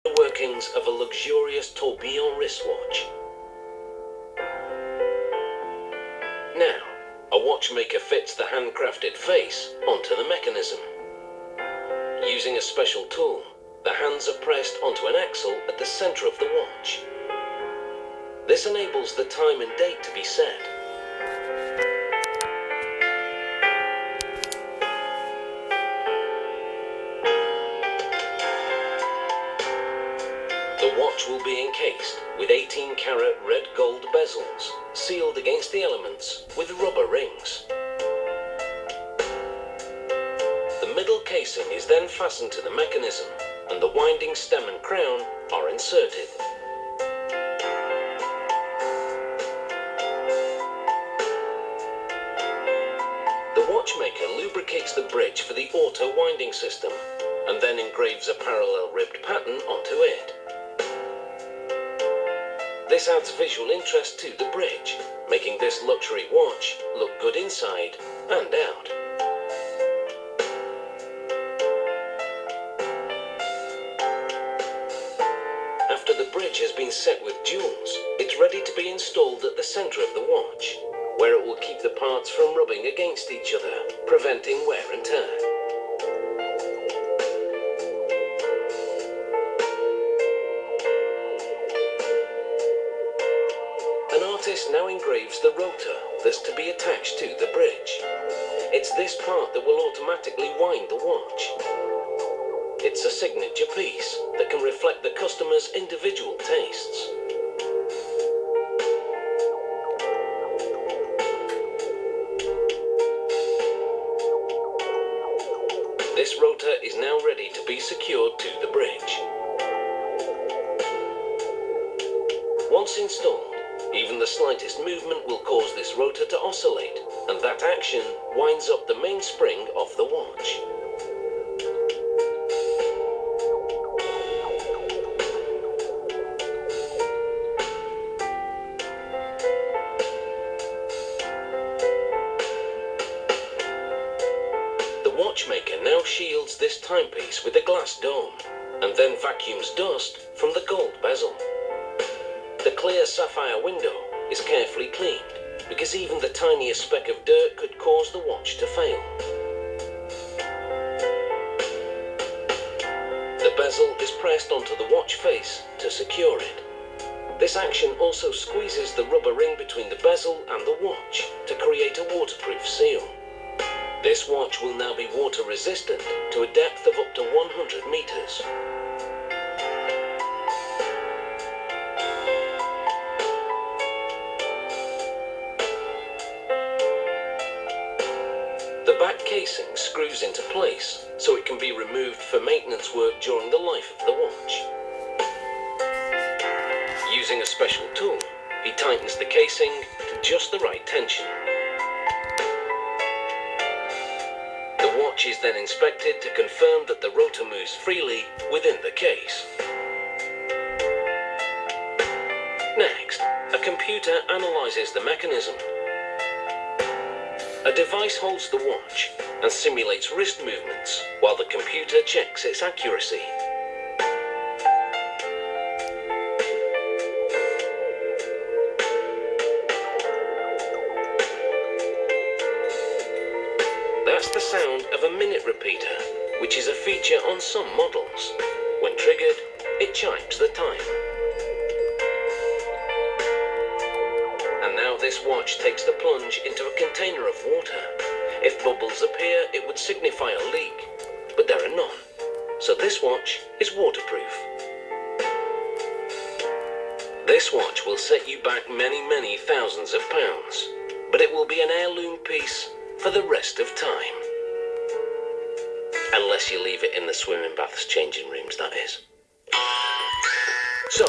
the workings of a luxurious tourbillon wristwatch. Now, a watchmaker fits the handcrafted face onto the mechanism. Using a special tool, the hands are pressed onto an axle at the center of the watch. This enables the time and date to be set. The watch will be encased with 18-karat red gold bezels, sealed against the elements with rubber rings. The middle casing is then fastened to the mechanism, and the winding stem and crown are inserted. The watchmaker lubricates the bridge for the auto winding system, and then engraves a parallel ribbed pattern onto it. This adds visual interest to the bridge, making this luxury watch look good inside and out. After the bridge has been set with jewels, it's ready to be installed at the center of the watch, where it will keep the parts from rubbing against each other, preventing wear and tear. An artist now engraves the rotor that's to be attached to the bridge. It's this part that will automatically wind the watch. It's a signature piece that can reflect the customer's individual tastes. This rotor is now ready to be secured to the bridge. Once installed, even the slightest movement will cause this rotor to oscillate, and that action winds up the mainspring of the watch. The watchmaker now shields this timepiece with a glass dome, and then vacuums dust from the gold bezel. The clear sapphire window is carefully cleaned, because even the tiniest speck of dirt could cause the watch to fail. The bezel is pressed onto the watch face to secure it. This action also squeezes the rubber ring between the bezel and the watch to create a waterproof seal. This watch will now be water resistant to a depth of up to 100 meters. The back casing screws into place so it can be removed for maintenance work during the life of the watch. Using a special tool, he tightens the casing to just the right tension. The watch is then inspected to confirm that the rotor moves freely within the case. Next, a computer analyzes the mechanism. A device holds the watch and simulates wrist movements while the computer checks its accuracy. That's the sound of a minute repeater, which is a feature on some models. When triggered, it chimes the time. And now this watch takes the plunge into a container of water. If bubbles appear, it would signify a leak, but there are none. So this watch is waterproof. This watch will set you back many thousands of pounds, but it will be an heirloom piece for the rest of time. Unless you leave it in the swimming baths changing rooms, that is. So,